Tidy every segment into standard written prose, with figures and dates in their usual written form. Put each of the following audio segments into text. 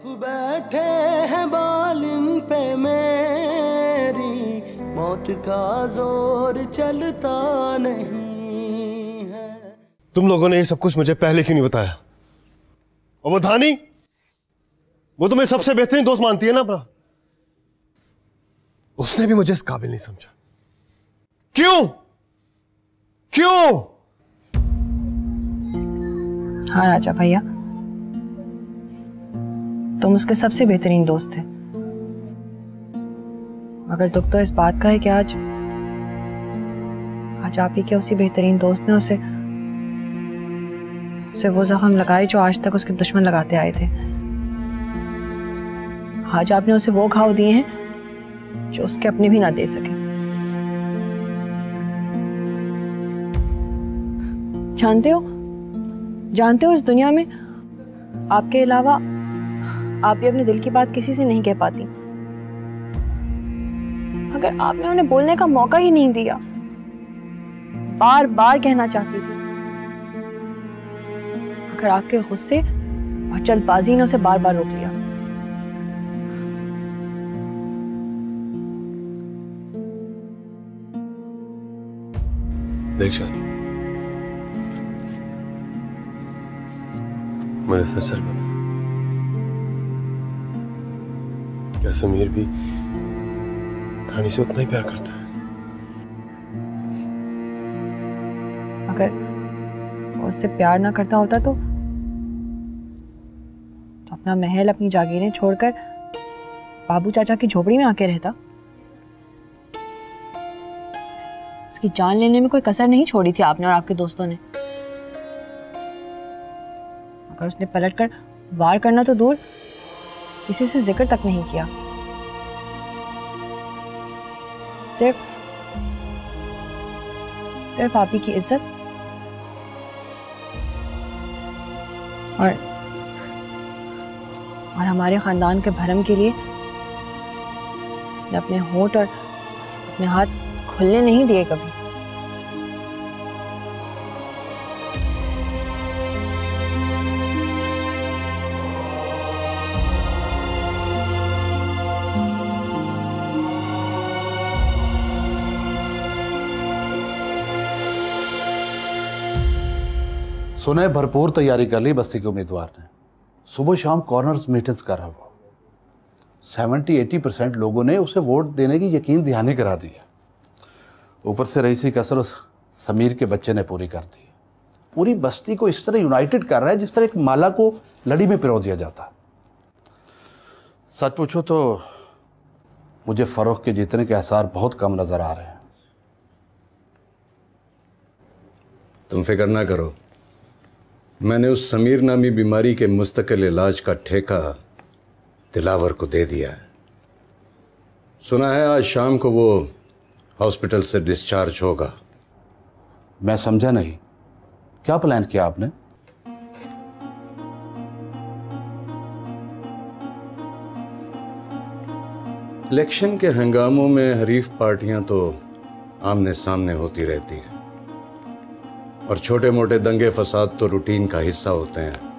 बैठे हैं बालिन पे मेरी, मौत का जोर चलता नहीं है। तुम लोगों ने ये सब कुछ मुझे पहले क्यों नहीं बताया? और वो धानी, वो तुम्हें सबसे बेहतरीन दोस्त मानती है ना अपना, उसने भी मुझे इस काबिल नहीं समझा। क्यों क्यों? हाँ राजा भैया, तुम उसके सबसे बेहतरीन दोस्त थे, मगर दुख तो इस बात का है कि आज आप ही के उसी बेहतरीन दोस्त ने उसे वो जख्म लगाए जो आज तक उसके दुश्मन लगाते आए थे। आज आपने उसे वो घाव दिए हैं जो उसके अपने भी ना दे सके। जानते हो इस दुनिया में आपके अलावा आप भी अपने दिल की बात किसी से नहीं कह पाती। अगर आपने उन्हें बोलने का मौका ही नहीं दिया, बार बार कहना चाहती थी। अगर आपके गुस्से और जल्दबाजी ने उसे बार बार रोक लिया। देख शानी, मुझे सच सच बता, क्या समीर भी धानी से उतना ही प्यार करता है? अगर वो उससे प्यार ना करता होता तो अपना महल, अपनी जागीरें छोड़कर बाबू चाचा की झोपड़ी में आके रहता। उसकी जान लेने में कोई कसर नहीं छोड़ी थी आपने और आपके दोस्तों ने। अगर उसने पलटकर वार करना तो दूर, किसी से जिक्र तक नहीं किया। सिर्फ आप ही की इज्जत और हमारे खानदान के भरम के लिए उसने अपने होंठ और अपने हाथ खुलने नहीं दिए कभी। सुने भरपूर तैयारी कर ली बस्ती के उम्मीदवार ने। सुबह शाम कॉर्नर्स मीटिंग्स कर रहा वो। 70-80% लोगों ने उसे वोट देने की यकीन दहानी करा दी है। ऊपर से रईसी कसर उस समीर के बच्चे ने पूरी कर दी। पूरी बस्ती को इस तरह यूनाइटेड कर रहा है जिस तरह एक माला को लड़ी में पिरो दिया जाता है। सच पूछो तो मुझे फरोख के जीतने के आसार बहुत कम नजर आ रहे हैं। तुम फिक्र ना करो, मैंने उस समीर नामी बीमारी के मुस्तकिल इलाज का ठेका दिलावर को दे दिया है। सुना है आज शाम को वो हॉस्पिटल से डिस्चार्ज होगा। मैं समझा नहीं, क्या प्लान किया आपने? इलेक्शन के हंगामों में हरीफ पार्टियां तो आमने सामने होती रहती हैं और छोटे मोटे दंगे फसाद तो रूटीन का हिस्सा होते हैं।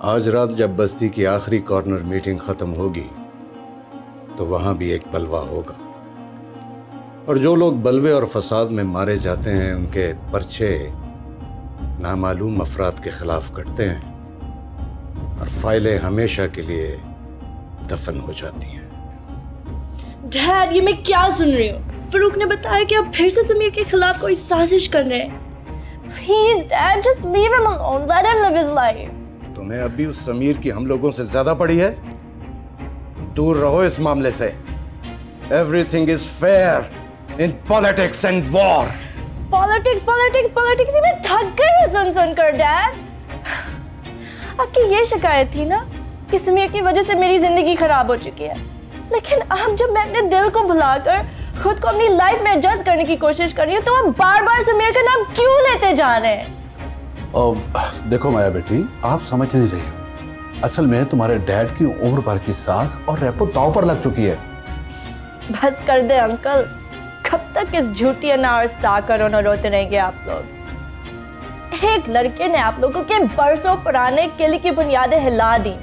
आज रात जब बस्ती की आखिरी कॉर्नर मीटिंग खत्म होगी तो वहां भी एक बलवा होगा और जो लोग बलवे और फसाद में मारे जाते हैं उनके पर्चे नामालूम अफराद के खिलाफ कटते हैं और फाइलें हमेशा के लिए दफन हो जाती हैं। डैड, ये मैं क्या सुन रही हूँ? फरूक ने बताया कि आप फिर से समीर के खिलाफ कोई साजिश कर रहे हैं। Please, Dad, just leave him alone. Let him live his life. तुम्हें अब भी उस समीर की हम लोगों से ज्यादा पड़ी है? दूर रहो इस मामले से। Everything is fair in politics and war. Politics, मैं थक गई हूँ सुन कर, Dad. आपकी ये शिकायत थी ना कि समीर की वजह से मेरी जिंदगी खराब हो चुकी है, लेकिन अब जब मैं अपने दिल को भुलाकर खुद को अपनी लाइफ में एडजस्ट करने की कोशिश कर रही हूँ तो आप बार बार समीर का नाम क्यों लेते जा रहे हैं? देखो माया बेटी, आप समझ नहीं रही हो। असल में तुम्हारे डैड की उम्र भर की साख और रेपो दांव पर लग चुकी है। बस कर दे अंकल, कब तक इस झूठी अनार साख और रोते रहेंगे आप लोग? एक लड़के ने आप लोगों के बरसों पुराने किले की बुनियादें हिला दी।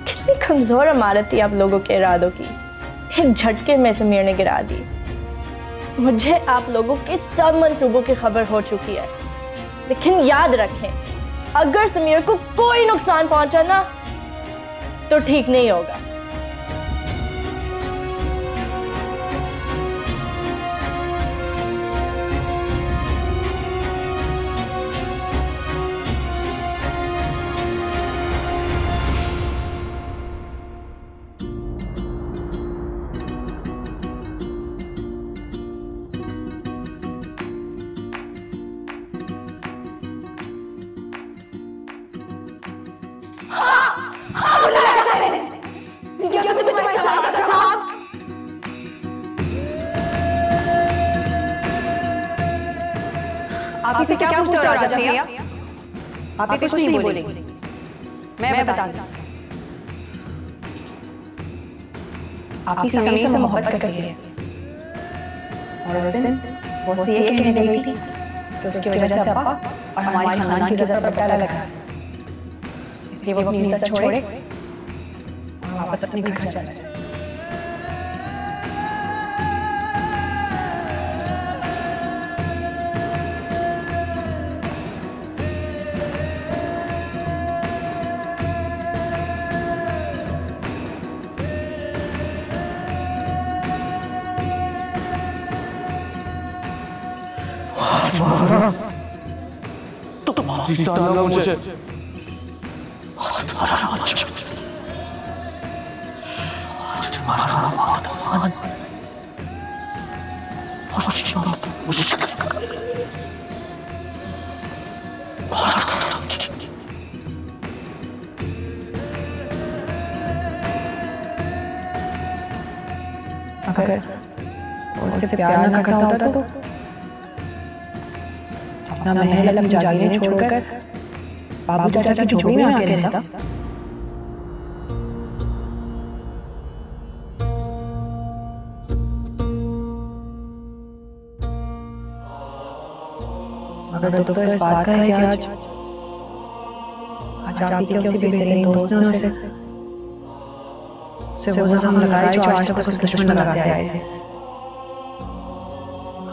कितनी कमजोर इमारत थी आप लोगों के इरादों की, एक झटके में समीर ने गिरा दी। मुझे आप लोगों के सब मंसूबों की खबर हो चुकी है, लेकिन याद रखें, अगर समीर को कोई नुकसान पहुंचा ना तो ठीक नहीं होगा। आप इसे क्या पूछते हो राजा भैया? आप ये कुछ नहीं बोलेंगे, मैं बता दूं। आप इस समीर से मोहब्बत करती है और उस दिन वो उसे ये कहने गई थी कि उसकी वजह से अब्बा और हमारे खानदान की इज्जत पर पट्टा लगा है, इसलिए वो अपनी इज्जत छोड़े और वापस अपने घर चला जाए। तो तुम्हारी डाला मुझे अगर उससे प्यार ना करता होता तो अपना महल अपनी जागीरें छोड़कर बाबू चाचा की झोपड़ी में आके रहता। मगर दुख तो इस बात का है कि आज आप ही के उसी बेहतरीन दोस्त ने उसे वो जख्म लगाए जो आज तक उसके दुश्मन लगाते आए थे।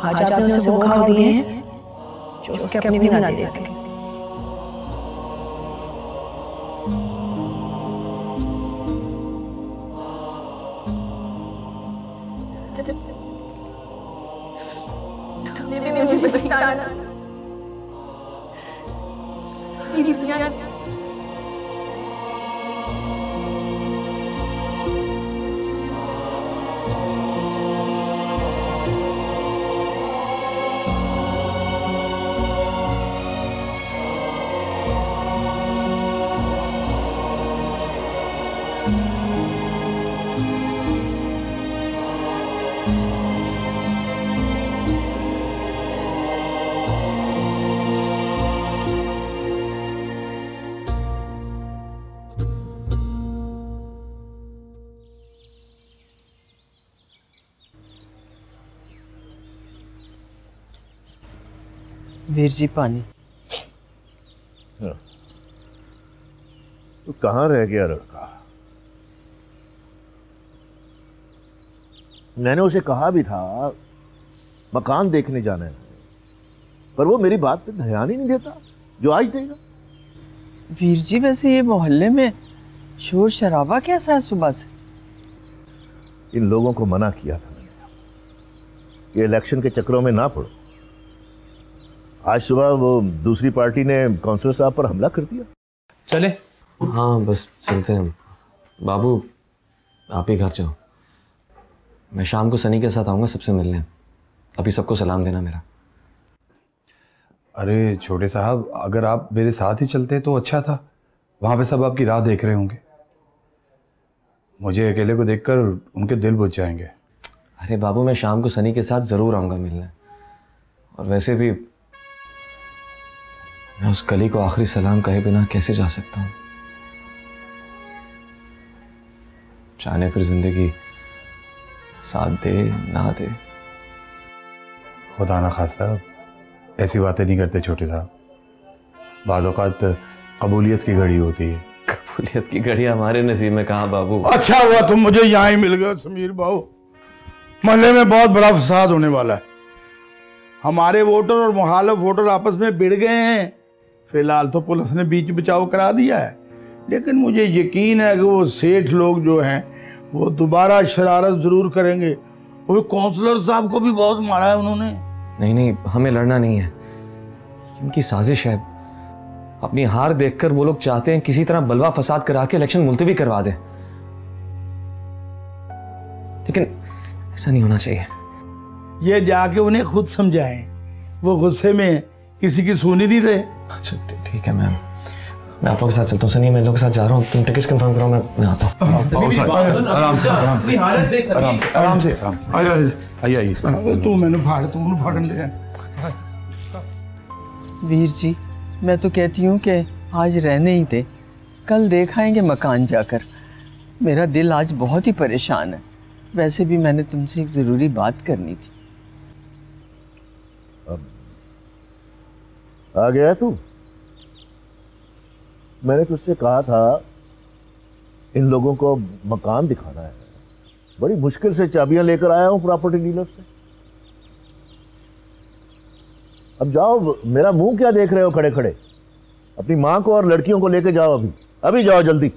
आज आपने उसे वो घाव दिए हैं जो उसके अपने भी ना दे सके। तुमने भी मुझे बताया सारी दुनिया वीर जी पानी। तो कहाँ रह गया लड़का? मैंने उसे कहा भी था मकान देखने जाना है, पर वो मेरी बात पे ध्यान ही नहीं देता जो आज देगा। वीर जी वैसे ये मोहल्ले में शोर शराबा कैसा है सुबह से? इन लोगों को मना किया था मैंने, ये इलेक्शन के चक्रों में ना पड़ो। आज सुबह वो दूसरी पार्टी ने काउंसलर साहब पर हमला कर दिया। चले? हाँ बस चलते हैं। बाबू आप ही घर जाओ, मैं शाम को सनी के साथ आऊँगा सबसे मिलने। अभी सबको सलाम देना मेरा। अरे छोटे साहब, अगर आप मेरे साथ ही चलते तो अच्छा था, वहाँ पे सब आपकी राह देख रहे होंगे। मुझे अकेले को देखकर उनके दिल बुझ जाएंगे। अरे बाबू मैं शाम को सनी के साथ ज़रूर आऊँगा मिलने, और वैसे भी मैं उस कली को आखिरी सलाम कहे बिना कैसे जा सकता हूँ। जाने फिर जिंदगी साथ दे ना दे। खुदा ना खास्ता ऐसी बातें नहीं करते छोटे साहब। बाद औक़ात कबूलियत की घड़ी होती है। कबूलियत की घड़ी हमारे नसीब में कहाँ बाबू। अच्छा हुआ तुम मुझे यहाँ ही मिल गए समीर बाबू। मोहल्ले में बहुत बड़ा फसाद होने वाला है। हमारे वोटर और मुखालिफ वोटर आपस में भिड़ गए हैं। फिलहाल तो पुलिस ने बीच बचाव करा दिया है, लेकिन मुझे यकीन है कि वो सेठ लोग जो हैं वो दोबारा शरारत जरूर करेंगे। वो काउंसलर साहब को भी बहुत मारा है उन्होंने। नहीं नहीं, हमें लड़ना नहीं है, उनकी साजिश है। अपनी हार देखकर वो लोग चाहते हैं किसी तरह बलवा फसाद करा के इलेक्शन मुलतवी करवा दें, लेकिन ऐसा नहीं होना चाहिए। ये जाके उन्हें खुद समझाएं, वो गुस्से में किसी की सुनी नहीं रहे। अच्छा ठीक है मैम, मैं आप लोगों के साथ चलता हूँ। सनी मैं इन लोगों के साथ जा रहा हूँ, तुम टिकट्स कंफर्म करो, मैं आता हूँ। आराम से आइए। तू मैंने फाड़ तू फाड़न दे। वीर जी, मैं तो कहती हूँ कि आज रहने ही दे, कल देख आएंगे मकान जाकर। मेरा दिल आज बहुत ही परेशान है। वैसे भी मैंने तुमसे एक ज़रूरी बात करनी थी। आ गया तू? मैंने तुझसे कहा था इन लोगों को मकान दिखाना है। बड़ी मुश्किल से चाबियां लेकर आया हूं प्रॉपर्टी डीलर से। अब जाओ, मेरा मुंह क्या देख रहे हो खड़े खड़े? अपनी मां को और लड़कियों को लेके जाओ, अभी अभी जाओ जल्दी।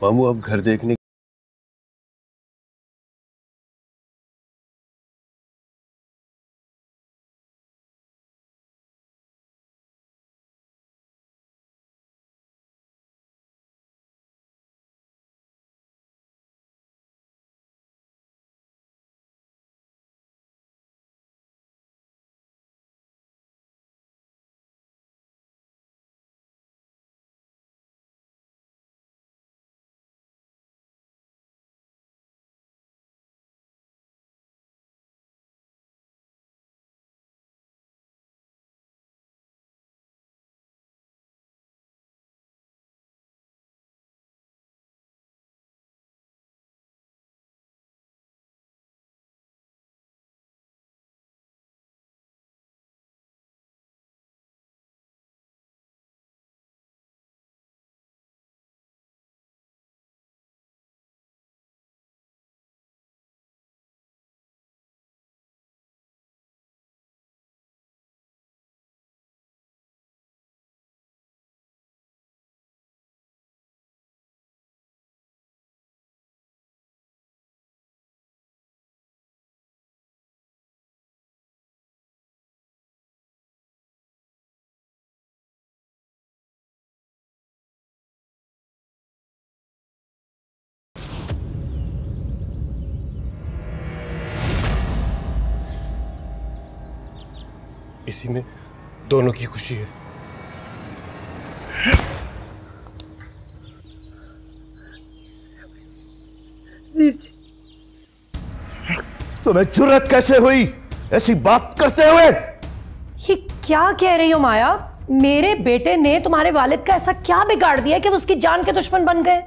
मामू अब घर देखने इसी में दोनों की खुशी है। तुम्हें जुर्रत कैसे हुई ऐसी बात करते हुए? ये क्या कह रही हो माया? मेरे बेटे ने तुम्हारे वालिद का ऐसा क्या बिगाड़ दिया कि वो उसकी जान के दुश्मन बन गए?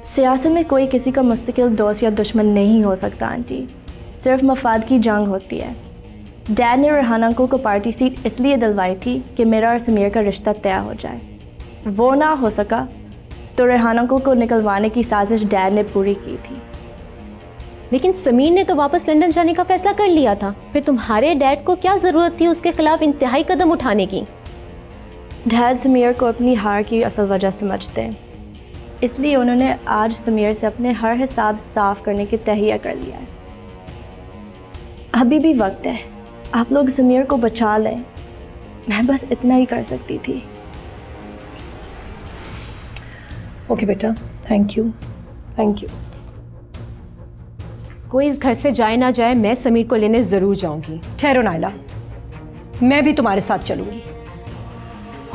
सियासत में कोई किसी का मुस्तकिल दोस्त या दुश्मन नहीं हो सकता आंटी, सिर्फ मफाद की जंग होती है। डैड ने रेहान अंकल को पार्टी सीट इसलिए दिलवाई थी कि मेरा और समीर का रिश्ता तय हो जाए। वो ना हो सका तो रेहान अंकल को निकलवाने की साजिश डैड ने पूरी की थी। लेकिन समीर ने तो वापस लंदन जाने का फैसला कर लिया था, फिर तुम्हारे डैड को क्या ज़रूरत थी उसके खिलाफ इंतहाई कदम उठाने की? डैड समीर को अपनी हार की असल वजह समझते हैं, इसलिए उन्होंने आज समीर से अपने हर हिसाब साफ करने की तहैया कर लिया है। अभी भी वक्त है, आप लोग समीर को बचा लें। मैं बस इतना ही कर सकती थी। ओके बेटा, थैंक यू थैंक यू। कोई इस घर से जाए ना जाए, मैं समीर को लेने ज़रूर जाऊंगी। ठहरो नायला, मैं भी तुम्हारे साथ चलूंगी।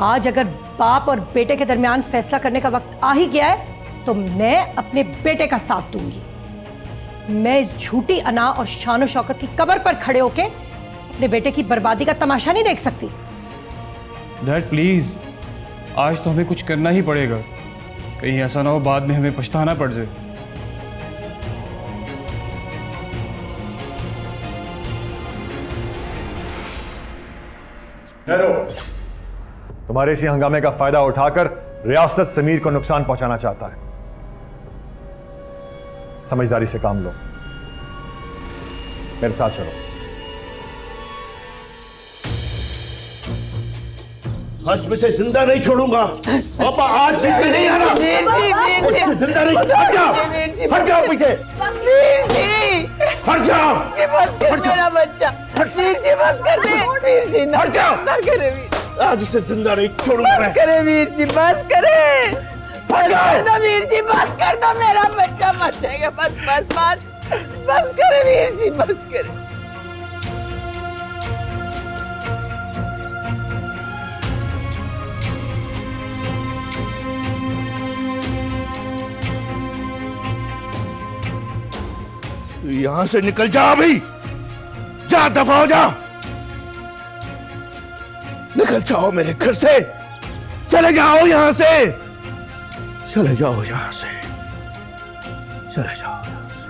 आज अगर बाप और बेटे के दरमियान फैसला करने का वक्त आ ही गया है तो मैं अपने बेटे का साथ दूंगी। मैं इस झूठी अना और शान शौकत की कब्र पर खड़े होके अपने बेटे की बर्बादी का तमाशा नहीं देख सकती। डैड प्लीज, आज तो हमें कुछ करना ही पड़ेगा, कहीं ऐसा ना हो बाद में हमें पछताना पड़ जाए। ठहरो। तुम्हारे इसी हंगामे का फायदा उठाकर रियासत समीर को नुकसान पहुंचाना चाहता है। समझदारी से काम लो, मेरे साथ चलो। आज मैं से जिंदा नहीं छोड़ूंगा। पापा आज भी नहीं आना। जिंदा नहीं। हट जाओ, हट जाओ पीछे। वीर जी, हट जाओ। बस कर मेरा बच्चा। वीर जी बस कर दे। वीर जी हट जाओ। ना करे वीर। आज इसे जिंदा नहीं छोड़ूंगा मैं। बस करे वीर जी, बस करे। बस कर दो वीर जी, बस कर दो, मेरा बच्चा मर जाएगा। बस बस बस बस करे वीर जी, बस करे। यहां से निकल जा अभी। जा, दफा हो जा। निकल जाओ मेरे घर से। चले जाओ यहां से। चले जाओ यहां से। चले जाओ यहां से।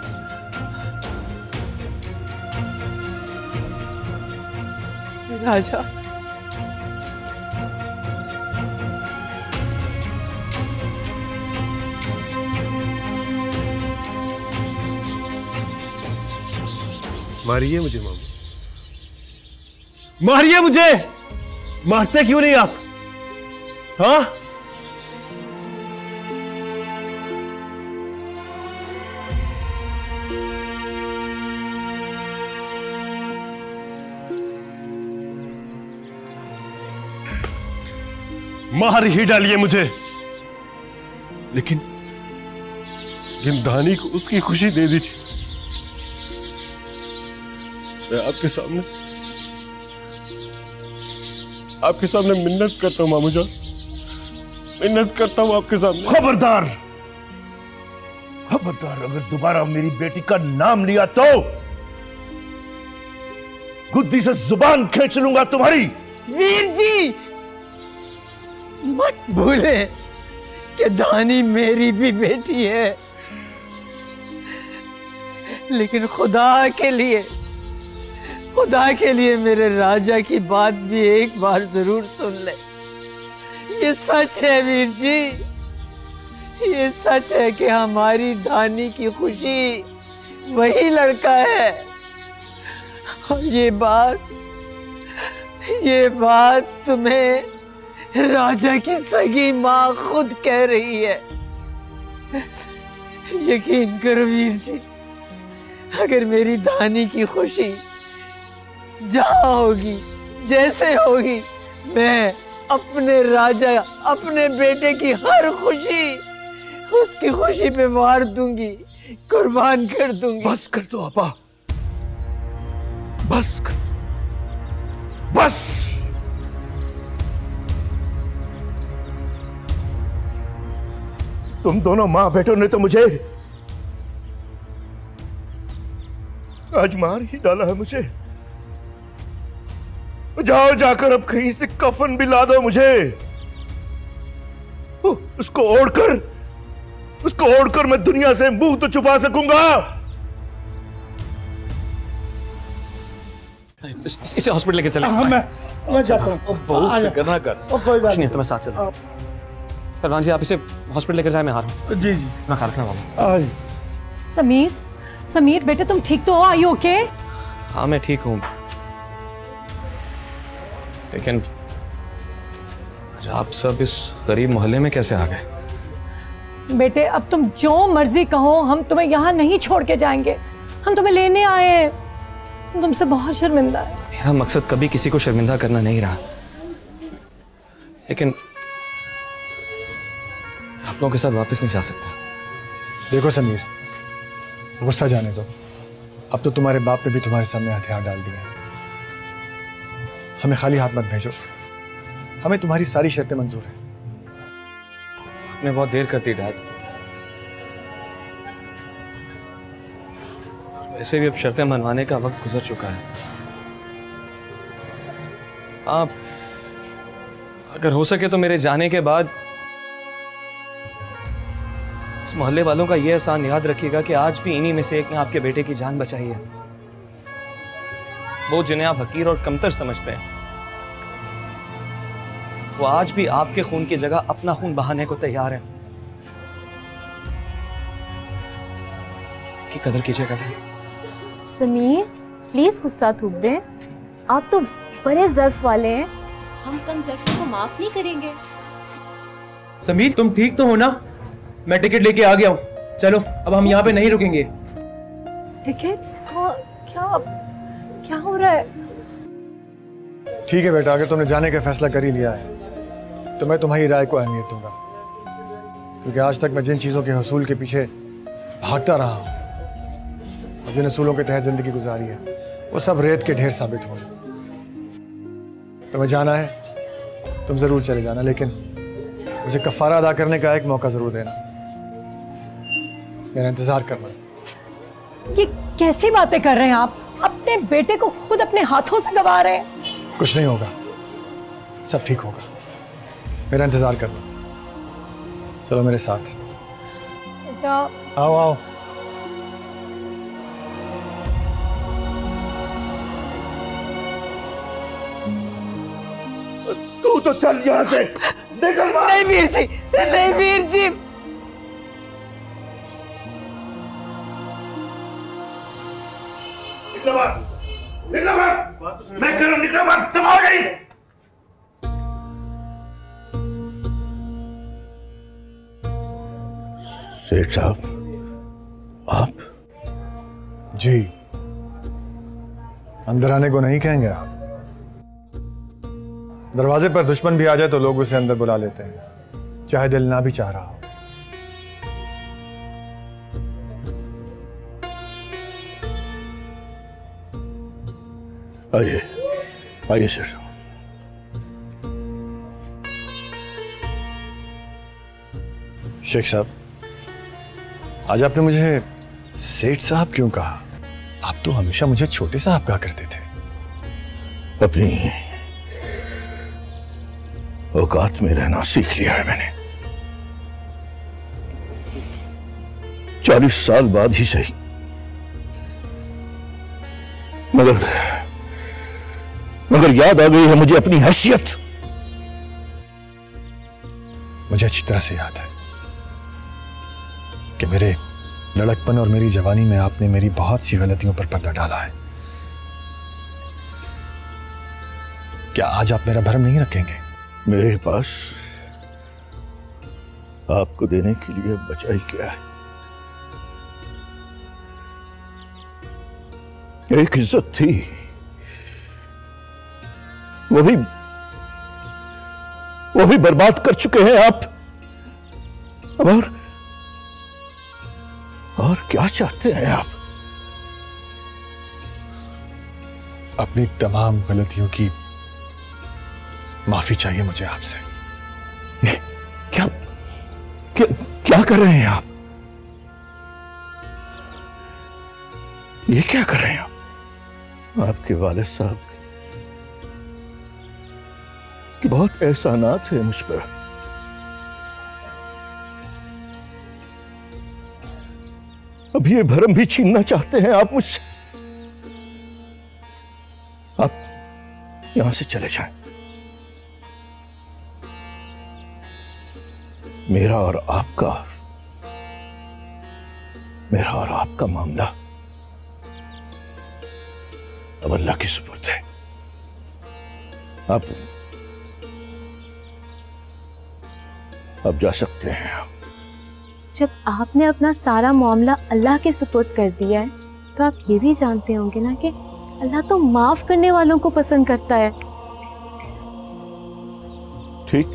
राजा, मारिए मुझे मामू, मारिए मुझे। मारते क्यों नहीं आप? हाँ, मार ही डालिए मुझे, लेकिन धानी को उसकी खुशी दे दीजिए। मैं आपके सामने मिन्नत करता हूं मामू जान, मिन्नत करता हूं आपके सामने। खबरदार, खबरदार, अगर दोबारा मेरी बेटी का नाम लिया तो गुद्दी से जुबान खींच लूंगा तुम्हारी। वीर जी मत भूले कि धानी मेरी भी बेटी है, लेकिन खुदा के लिए मेरे राजा की बात भी एक बार जरूर सुन ले। ये सच है वीर जी, ये सच है कि हमारी धानी की खुशी वही लड़का है। और ये बात तुम्हें राजा की सगी माँ खुद कह रही है। यकीन करो वीर जी, अगर मेरी धानी की खुशी जहां होगी, जैसे होगी, मैं अपने राजा, अपने बेटे की हर खुशी उसकी खुशी पे मार दूंगी, कुर्बान कर दूंगी। बस कर दो आपा, बस कर, बस। तुम दोनों मां बेटों ने तो मुझे आज मार ही डाला है। मुझे जाओ, जाकर अब कहीं से कफन भी ला दो मुझे। उसको ओढ़कर मैं दुनिया से मुंह तो छुपा सकूंगा। इसे हॉस्पिटल लेके चले। हाँ, मैं जाता हूँ। बहुत फिक्र ना कर, कोई बात कुछ नहीं, तुम्हें साथ चलो। परवान जी, आप इसे हॉस्पिटल लेकर जाए, मैं आ रहा हूँ। जी जी, मैं ख्याल रखने वाला हूँ। समीर बेटे तुम ठीक तो हो? आई ओके? हाँ मैं ठीक हूँ, लेकिन आप सब इस गरीब मोहल्ले में कैसे आ गए? बेटे अब तुम जो मर्जी कहो, हम तुम्हें यहाँ नहीं छोड़ के जाएंगे। हम तुम्हें लेने आए हैं। हम तुमसे बहुत शर्मिंदा है। मेरा मकसद कभी किसी को शर्मिंदा करना नहीं रहा, लेकिन आप लोगों के साथ वापस नहीं जा सकता। देखो समीर, गुस्सा जाने दो। अब तो तुम्हारे बाप ने भी तुम्हारे सामने हथियार डाल दिए हैं। हमें खाली हाथ मत भेजो, हमें तुम्हारी सारी शर्तें मंजूर है। आपने बहुत देर कर दी डैड। वैसे भी अब शर्तें मनवाने का वक्त गुजर चुका है। आप अगर हो सके तो मेरे जाने के बाद इस मोहल्ले वालों का यह एहसान याद रखिएगा कि आज भी इन्हीं में से एक ने आपके बेटे की जान बचाई है। वो जिन्हें आप हकीर और कमतर समझते हैं, वो आज भी आपके खून की जगह अपना खून बहाने को तैयार है। की कदर कीजिएगा। समीर प्लीज गुस्सा थूक दें, आप तो बड़े ज़र्फ वाले हैं, हम कम ज़र्फों को माफ नहीं करेंगे। समीर तुम ठीक तो हो ना? मैं टिकट लेके आ गया हूँ, चलो अब हम यहाँ पे नहीं रुकेंगे। टिकट्स का क्या हो रहा है? ठीक है बेटा, अगर तुमने जाने का फैसला कर ही लिया है तो मैं तुम्हारी राय को अहमियत दूंगा, क्योंकि आज तक मैं जिन चीज़ों के हसूल के पीछे भागता रहा हूँ और जिन असूलों के तहत जिंदगी गुजारी है वो सब रेत के ढेर साबित हुए। तुम्हें जाना है तुम ज़रूर चले जाना, लेकिन मुझे कफ़ारा अदा करने का एक मौका ज़रूर देना, मेरा इंतज़ार करना। ये कैसी बातें कर रहे हैं आप? अपने बेटे को खुद अपने हाथों से गवा रहे हैं। कुछ नहीं होगा, सब ठीक होगा, मेरा इंतजार करना। चलो मेरे साथ। बेटा आओ आओ। तू तो चल यहाँ से, निकल बाहर। नहीं वीर जी, नहीं वीर जी। निकलो बाहर, निकलो बाहर। मैं कह रहा हूं निकलो बाहर, दफा हो गई। सेठ साहब, आप? जी, अंदर आने को नहीं कहेंगे आप? दरवाजे पर दुश्मन भी आ जाए तो लोग उसे अंदर बुला लेते हैं, चाहे दिल ना भी चाह रहा हो। आइए आइए सर। शेख साहब, आज आपने मुझे सेठ साहब क्यों कहा? आप तो हमेशा मुझे छोटे साहब कहा करते थे। अपनी औकात में रहना सीख लिया है मैंने। 40 साल बाद ही सही, मगर याद आ गई है मुझे अपनी हैसियत। मुझे अच्छी तरह से याद है कि मेरे लड़कपन और मेरी जवानी में आपने मेरी बहुत सी गलतियों पर पर्दा डाला है। क्या आज आप मेरा भरम नहीं रखेंगे? मेरे पास आपको देने के लिए बचा ही क्या है? एक इज्जत थी, वो भी बर्बाद कर चुके हैं आप। अब और क्या चाहते हैं आप? अपनी तमाम गलतियों की माफी चाहिए मुझे आपसे। क्या क्या क्या कर रहे हैं आप? ये क्या कर रहे हैं आप? आपके वालिद साहब के बहुत एहसानात है मुझ पर। अब ये भरम भी छीनना चाहते हैं आप मुझसे? आप यहां से चले जाएं। मेरा और आपका मामला अब अल्लाह की सुपुर्द है। आप जा सकते हैं। जब आपने अपना सारा मामला अल्लाह के सुपुर्द कर दिया है तो आप ये भी जानते होंगे ना कि अल्लाह तो माफ करने वालों को पसंद करता है। ठीक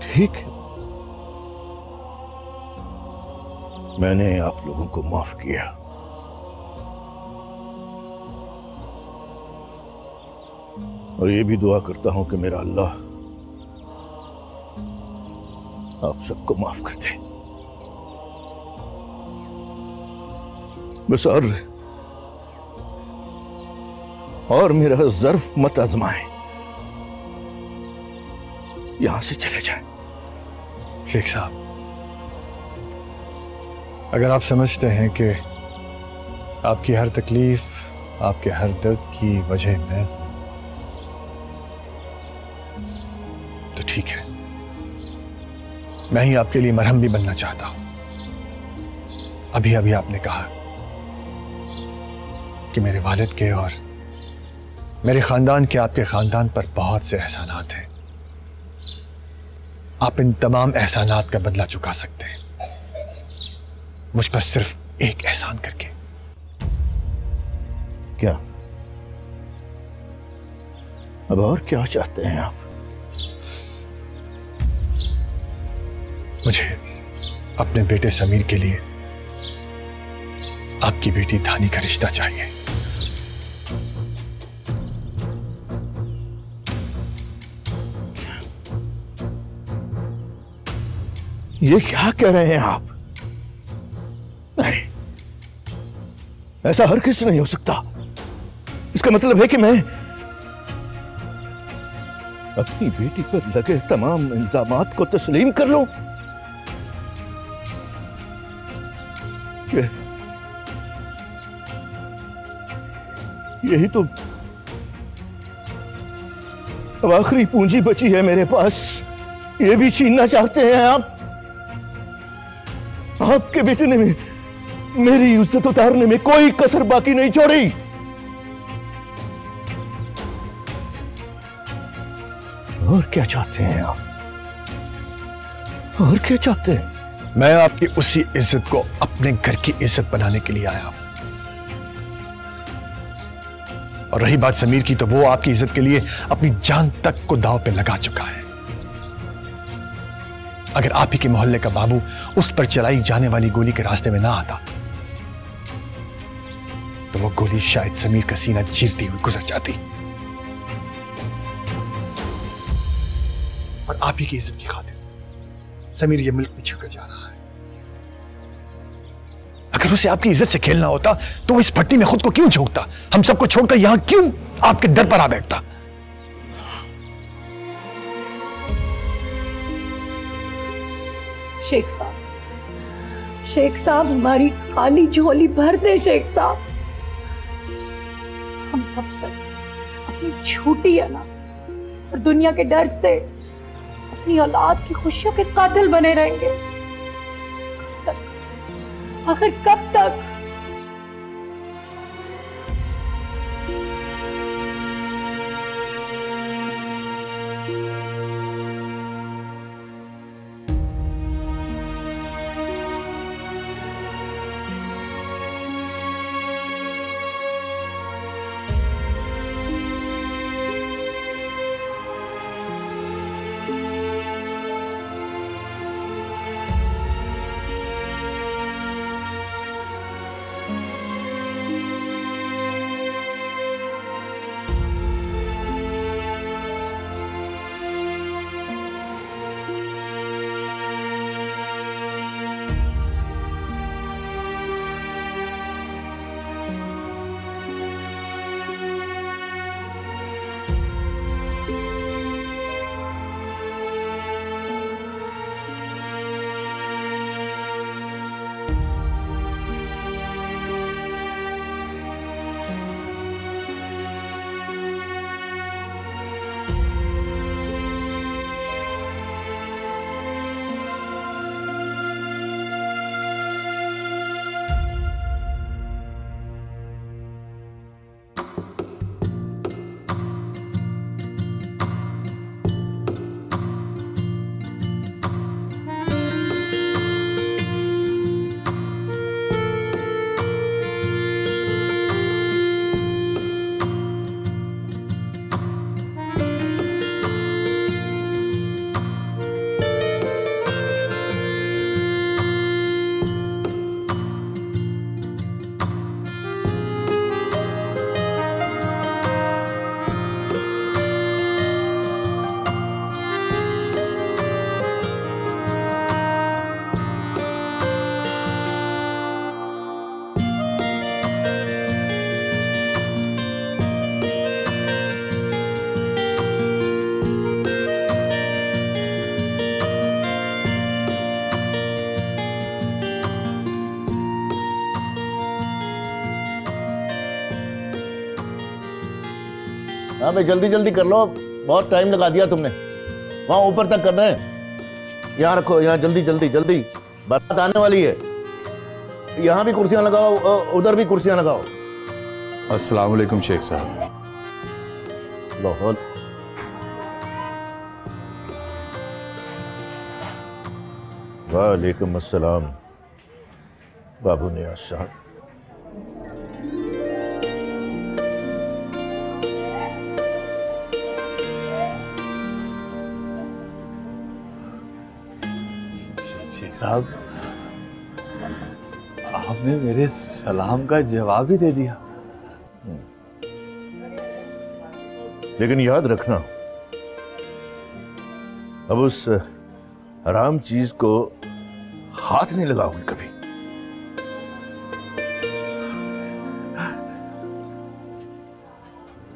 ठीक, मैंने आप लोगों को माफ किया। और ये भी दुआ करता हूं कि मेरा अल्लाह आप सबको माफ कर दे। बस और मेरा ज़र्फ मत आजमाएं, यहां से चले जाएं। शेख साहब, अगर आप समझते हैं कि आपकी हर तकलीफ, आपके हर दर्द की वजह मैं, ठीक है, मैं ही आपके लिए मरहम भी बनना चाहता हूं। अभी अभी आपने कहा कि मेरे वालिद के और मेरे खानदान के आपके खानदान पर बहुत से एहसानात हैं। आप इन तमाम एहसानात का बदला चुका सकते हैं मुझ पर सिर्फ एक एहसान करके। क्या? अब और क्या चाहते हैं आप? मुझे अपने बेटे समीर के लिए आपकी बेटी धानी का रिश्ता चाहिए। ये क्या कह रहे हैं आप? नहीं, ऐसा हर किसी नहीं हो सकता। इसका मतलब है कि मैं अपनी बेटी पर लगे तमाम इल्जामात को तस्लीम कर लूं। यही तो अब आखिरी पूंजी बची है मेरे पास। ये भी छीनना चाहते हैं आप? आपके बेटे ने मेरी इज्जत उतारने में कोई कसर बाकी नहीं छोड़ी। और क्या चाहते हैं आप? और क्या चाहते हैं? मैं आपकी उसी इज्जत को अपने घर की इज्जत बनाने के लिए आया हूं। और रही बात समीर की, तो वो आपकी इज्जत के लिए अपनी जान तक को दांव पे लगा चुका है। अगर आप ही के मोहल्ले का बाबू उस पर चलाई जाने वाली गोली के रास्ते में ना आता, तो वो गोली शायद समीर का सीना चीरती हुई गुजर जाती। और आप ही की इज्जत की खातिर समीर ये मुल्क में छिड़कर जा रहा है। अगर उसे आपकी इज्जत से खेलना होता तो वो इस भट्टी में खुद को क्यों झोंकता? हम सबको छोड़कर यहां क्यों आपके दर पर आ बैठता? शेख साहब हमारी खाली झोली भर दे। शेख साहब, हम कब तक अपनी झूठी अना और दुनिया के डर से अपनी औलाद की खुशियों के कातिल बने रहेंगे? कब तक? आखिर कब तक? हाँ भाई, जल्दी जल्दी कर लो, बहुत टाइम लगा दिया तुमने। वहां ऊपर तक करना है। यहाँ रखो, यहाँ जल्दी जल्दी जल्दी, बारात आने वाली है। यहाँ भी कुर्सियां लगाओ, उधर भी कुर्सियां लगाओ। अस्सलाम वालेकुम शेख साहब। लाहौर वालेकुम अस्सलाम बाबू नियाज साहब। शेख साहब, आपने मेरे सलाम का जवाब ही दे दिया। लेकिन याद रखना, अब उस हराम चीज को हाथ नहीं लगाओगे कभी।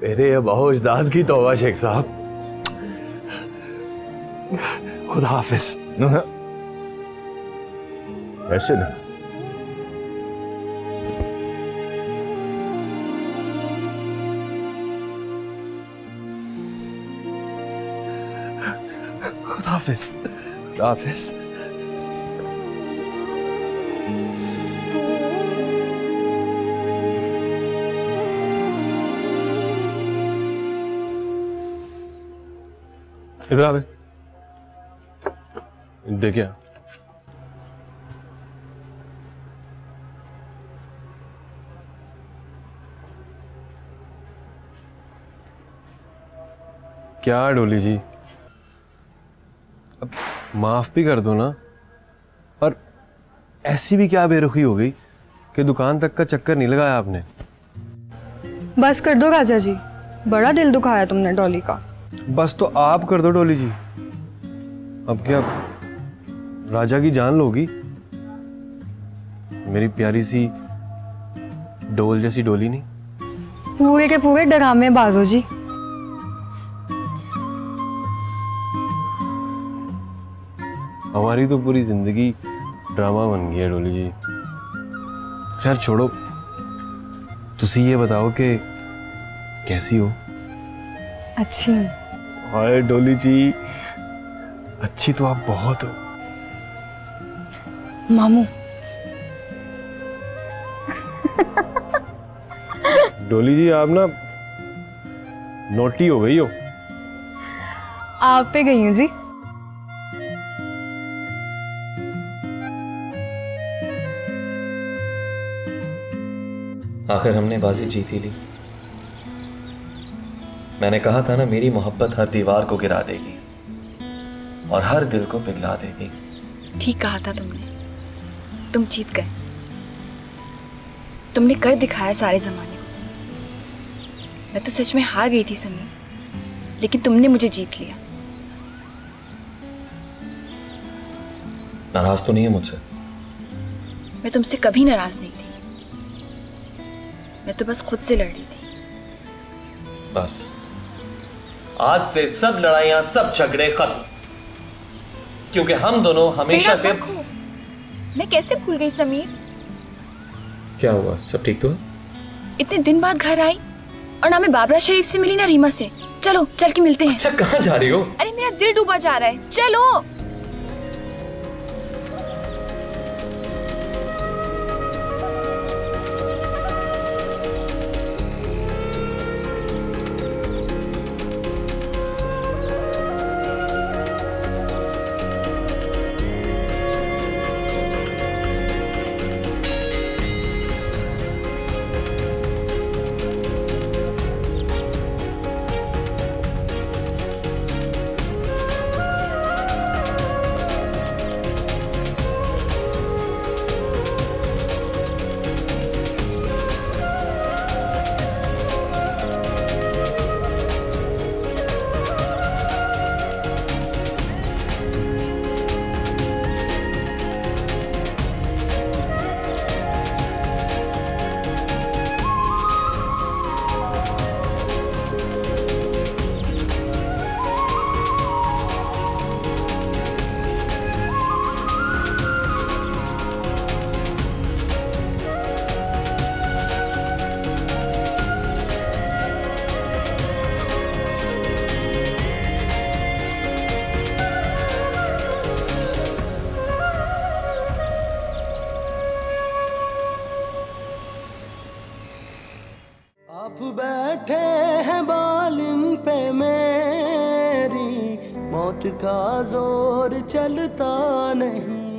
मेरे अबू अजदाद की तौबा शेख साहब। खुदा हाफिज। ऐसे नहीं। खुदा हाफिज। खुदा हाफिज। इधर आ, देखिए क्या डोली जी, अब माफ भी कर दो ना, पर ऐसी भी क्या बेरुखी हो गई कि दुकान तक का चक्कर नहीं लगाया आपने। बस कर दो राजा जी, बड़ा दिल दुखाया तुमने डॉली का। बस तो आप कर दो डोली जी, अब क्या राजा की जान लोगी? मेरी प्यारी सी डोल जैसी डोली नहीं। पूरे के पूरे डरामे बाजो जी। हमारी तो पूरी जिंदगी ड्रामा बन गई है डोली जी। खैर छोड़ो, तुसी ये बताओ कि कैसी हो? अच्छी। हाय डोली जी, अच्छी तो आप बहुत हो। मामू। डोली जी आप ना नोटी हो गई हो। आप पे गई हूँ जी। आखिर हमने बाजी जीत ही ली। मैंने कहा था ना, मेरी मोहब्बत हर दीवार को गिरा देगी और हर दिल को पिघला देगी। ठीक कहा था तुमने, तुम जीत गए। तुमने कर दिखाया सारे जमाने को समीर। मैं तो सच में हार गई थी समीर, लेकिन तुमने मुझे जीत लिया। नाराज तो नहीं है मुझसे? मैं तुमसे कभी नाराज नहीं थी, मैं तो बस खुद से लड़ रही थी। बस आज से सब लड़ाइयां, सब झगड़े खत्म, क्योंकि हम दोनों हमेशा से। मैं कैसे भूल गई समीर? क्या हुआ, सब ठीक तो है? इतने दिन बाद घर आई और ना मैं बाबरा शरीफ से मिली ना रीमा से। चलो चल के मिलते हैं। अच्छा कहाँ जा रही हो? अरे मेरा दिल डूबा जा रहा है, चलो। बाप बैठे हैं बालिन पे मेरी, मौत का जोर चलता नहीं।